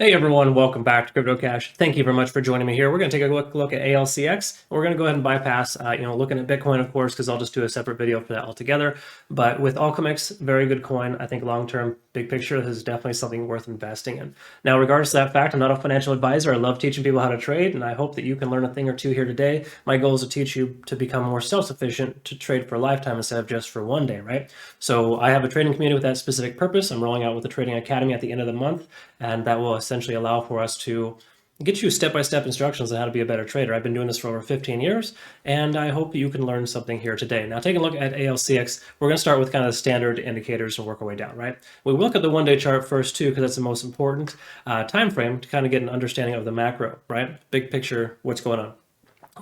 Hey everyone, welcome back to CryptoCache. Thank you very much for joining me here. We're going to take a look at Alcx. We're going to go ahead and bypass, looking at Bitcoin, of course, because I'll just do a separate video for that altogether. But with Alchemix, very good coin. I think long-term, big picture, this is definitely something worth investing in. Now, regardless of that fact, I'm not a financial advisor. I love teaching people how to trade, and I hope that you can learn a thing or two here today. My goal is to teach you to become more self-sufficient, to trade for a lifetime instead of just for one day, right? So I have a trading community with that specific purpose. I'm rolling out with the Trading Academy at the end of the month, and that will essentially allow for us to get you step-by-step instructions on how to be a better trader. I've been doing this for over 15 years, and I hope you can learn something here today. Now, taking a look at Alcx, we're going to start with kind of the standard indicators and work our way down, right? We look at the one-day chart first, too, because that's the most important time frame to kind of get an understanding of the macro, right? Big picture, what's going on.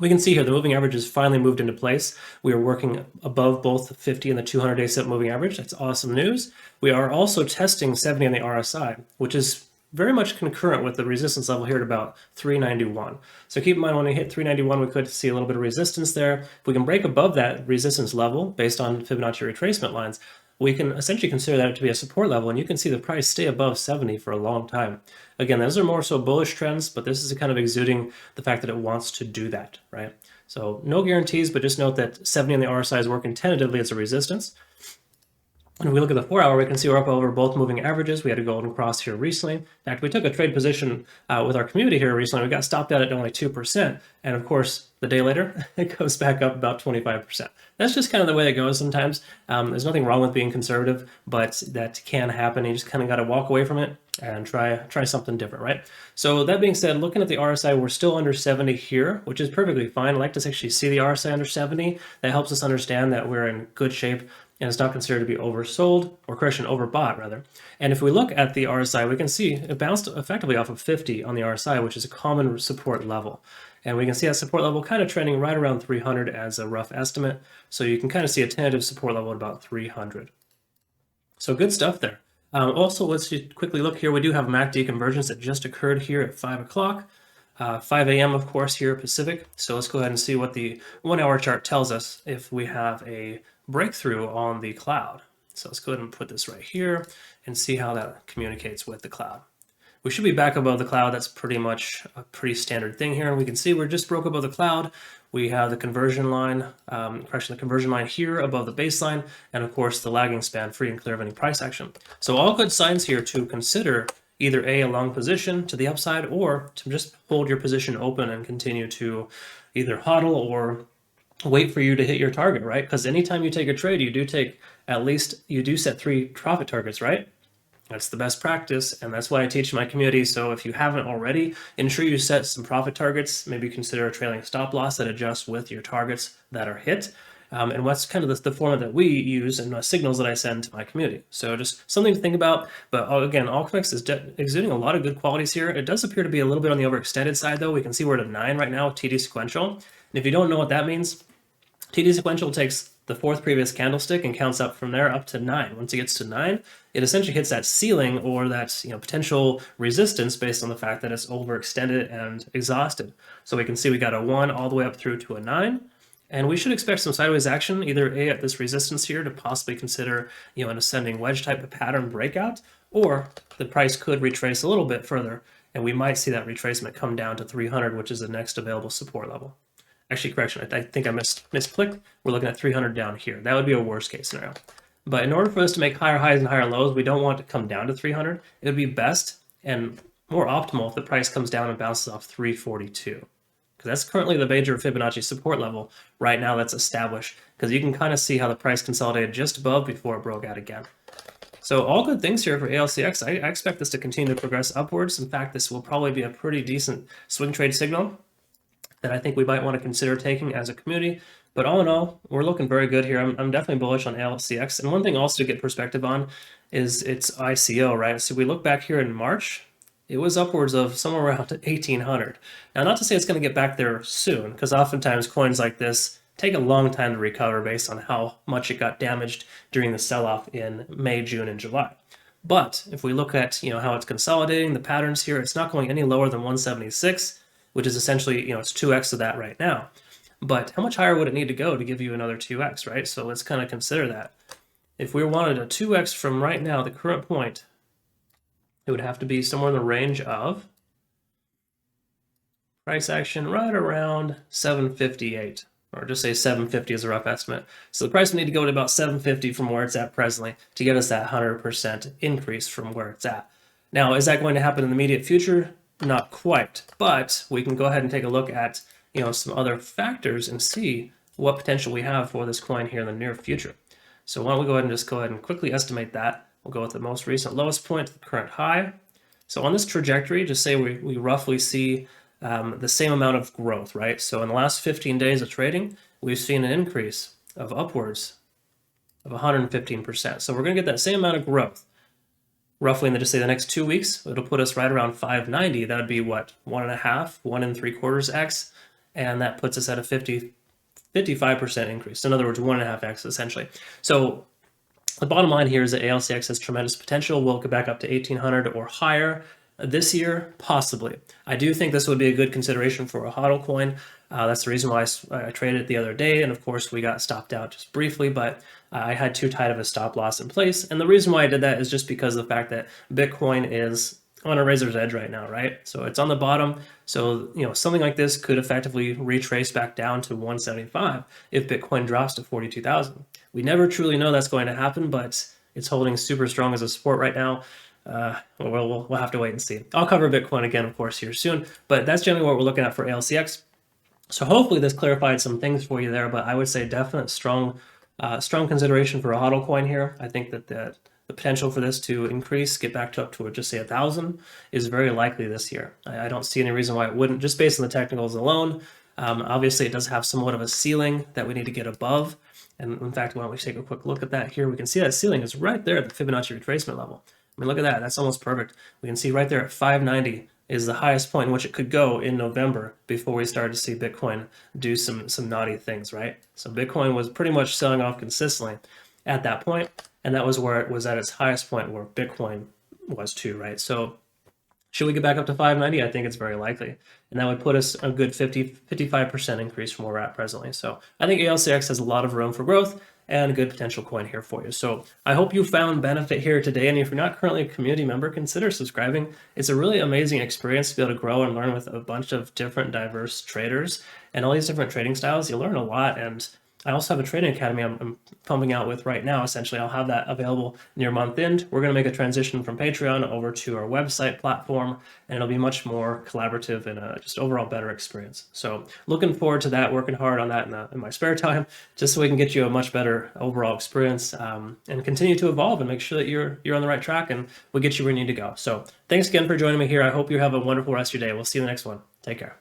We can see here the moving average has finally moved into place. We are working above both the 50 and the 200-day SIP moving average. That's awesome news. We are also testing 70 on the RSI, which is very much concurrent with the resistance level here at about 391. So keep in mind when we hit 391, we could see a little bit of resistance there. If we can break above that resistance level based on Fibonacci retracement lines, we can essentially consider that to be a support level, and you can see the price stay above 70 for a long time. Again, those are more so bullish trends, but this is kind of exuding the fact that it wants to do that, right? So no guarantees, but just note that 70 on the RSI is working tentatively as a resistance. And if we look at the 4-hour, we can see we're up over both moving averages. We had a golden cross here recently. In fact, we took a trade position with our community here recently. We got stopped at only 2%. And of course, the day later, it goes back up about 25%. That's just kind of the way it goes sometimes. There's nothing wrong with being conservative, but that can happen. You just kind of got to walk away from it and try something different, right? So that being said, looking at the RSI, we're still under 70 here, which is perfectly fine. I like to actually see the RSI under 70. That helps us understand that we're in good shape and it's not considered to be oversold, or correction, overbought rather. And if we look at the RSI, we can see it bounced effectively off of 50 on the RSI, which is a common support level. And we can see that support level kind of trending right around 300 as a rough estimate. So you can kind of see a tentative support level at about 300. So good stuff there. Also, let's just quickly look here. We do have MACD convergence that just occurred here at 5 o'clock. 5 a.m. of course here Pacific. So let's go ahead and see what the 1-hour chart tells us if we have a breakthrough on the cloud. So let's go ahead and put this right here and see how that communicates with the cloud. We should be back above the cloud. That's pretty much a pretty standard thing here. And we can see we're just broke above the cloud. We have the conversion line, the conversion line here above the baseline, and of course the lagging span free and clear of any price action. So all good signs here to consider either a long position to the upside or to just hold your position open and continue to either hodl or wait for you to hit your target, right? Because anytime you take a trade, you do set 3 profit targets, right? That's the best practice, and that's what I teach in my community. So if you haven't already, ensure you set some profit targets. Maybe consider a trailing stop loss that adjusts with your targets that are hit. And what's kind of the format that we use and the signals that I send to my community. So just something to think about. But again, Alchemix is exuding a lot of good qualities here. It does appear to be a little bit on the overextended side, though. We can see we're at a 9 right now with TD sequential. And if you don't know what that means, TD sequential takes the 4th previous candlestick and counts up from there up to 9. Once it gets to 9, it essentially hits that ceiling or that potential resistance based on the fact that it's overextended and exhausted. So we can see we got a 1 all the way up through to a 9. And we should expect some sideways action, either A, at this resistance here to possibly consider an ascending wedge type of pattern breakout, or the price could retrace a little bit further, and we might see that retracement come down to 300, which is the next available support level. Actually, correction, I think I misclicked. We're looking at 300 down here. That would be a worst case scenario. But in order for us to make higher highs and higher lows, we don't want to come down to 300. It would be best and more optimal if the price comes down and bounces off 342. Because that's currently the major Fibonacci support level right now that's established. Because you can kind of see how the price consolidated just above before it broke out again. So all good things here for Alcx. I expect this to continue to progress upwards. In fact, this will probably be a pretty decent swing trade signal that I think we might want to consider taking as a community. But all in all, we're looking very good here. I'm definitely bullish on Alcx. And one thing also to get perspective on is its ICO, right? So we look back here in March, it was upwards of somewhere around 1,800. Now, not to say it's going to get back there soon, because oftentimes coins like this take a long time to recover based on how much it got damaged during the sell-off in May, June, and July. But if we look at how it's consolidating, the patterns here, it's not going any lower than 176, which is essentially, it's 2x of that right now. But how much higher would it need to go to give you another 2x, right? So let's kind of consider that. If we wanted a 2x from right now, the current point, it would have to be somewhere in the range of price action right around 758, or just say 750 is a rough estimate. So the price would need to go to about 750 from where it's at presently to get us that 100% increase from where it's at. Now, is that going to happen in the immediate future? Not quite, but we can go ahead and take a look at some other factors and see what potential we have for this coin here in the near future. So why don't we go ahead and quickly estimate that. We'll go with the most recent lowest point to the current high. So on this trajectory, just say we roughly see the same amount of growth, right? So in the last 15 days of trading, we've seen an increase of upwards of 115%. So we're going to get that same amount of growth roughly in just say the next 2 weeks. It'll put us right around 590. That would be what, 1.5, 1 3/4 X, and that puts us at a 55% increase. In other words, 1.5x essentially. So the bottom line here is that Alcx has tremendous potential. Will get back up to 1800 or higher this year, possibly. I do think this would be a good consideration for a HODL coin. That's the reason why I traded it the other day, and of course we got stopped out just briefly, but I had too tight of a stop loss in place. And the reason why I did that is just because of the fact that Bitcoin is on a razor's edge right now, right? So it's on the bottom. So, something like this could effectively retrace back down to 175 if Bitcoin drops to 42,000. We never truly know that's going to happen, but it's holding super strong as a support right now. We'll have to wait and see. I'll cover Bitcoin again, of course, here soon, but that's generally what we're looking at for Alcx. So hopefully this clarified some things for you there, but I would say definite strong consideration for a HODL coin here. I think that the potential for this to increase, get back to up to just say 1,000, is very likely this year. I don't see any reason why it wouldn't, just based on the technicals alone. Obviously, it does have somewhat of a ceiling that we need to get above. And in fact, why don't we take a quick look at that here? We can see that ceiling is right there at the Fibonacci retracement level. I mean, look at that. That's almost perfect. We can see right there at 590 is the highest point in which it could go in November before we started to see Bitcoin do some naughty things, right? So Bitcoin was pretty much selling off consistently at that point, and that was where it was at its highest point, where Bitcoin was too, right? So should we get back up to 590? I think it's very likely, and that would put us a good 55% increase from where we're at presently. So I think Alcx has a lot of room for growth and a good potential coin here for you. So I hope you found benefit here today. And if you're not currently a community member, consider subscribing. It's a really amazing experience to be able to grow and learn with a bunch of different diverse traders and all these different trading styles. You learn a lot. And I also have a trading academy I'm pumping out with right now. Essentially, I'll have that available near month end. We're going to make a transition from Patreon over to our website platform, and it'll be much more collaborative and just overall better experience. So looking forward to that, working hard on that in my spare time, just so we can get you a much better overall experience and continue to evolve and make sure that you're on the right track and we get you where you need to go. So thanks again for joining me here. I hope you have a wonderful rest of your day. We'll see you in the next one. Take care.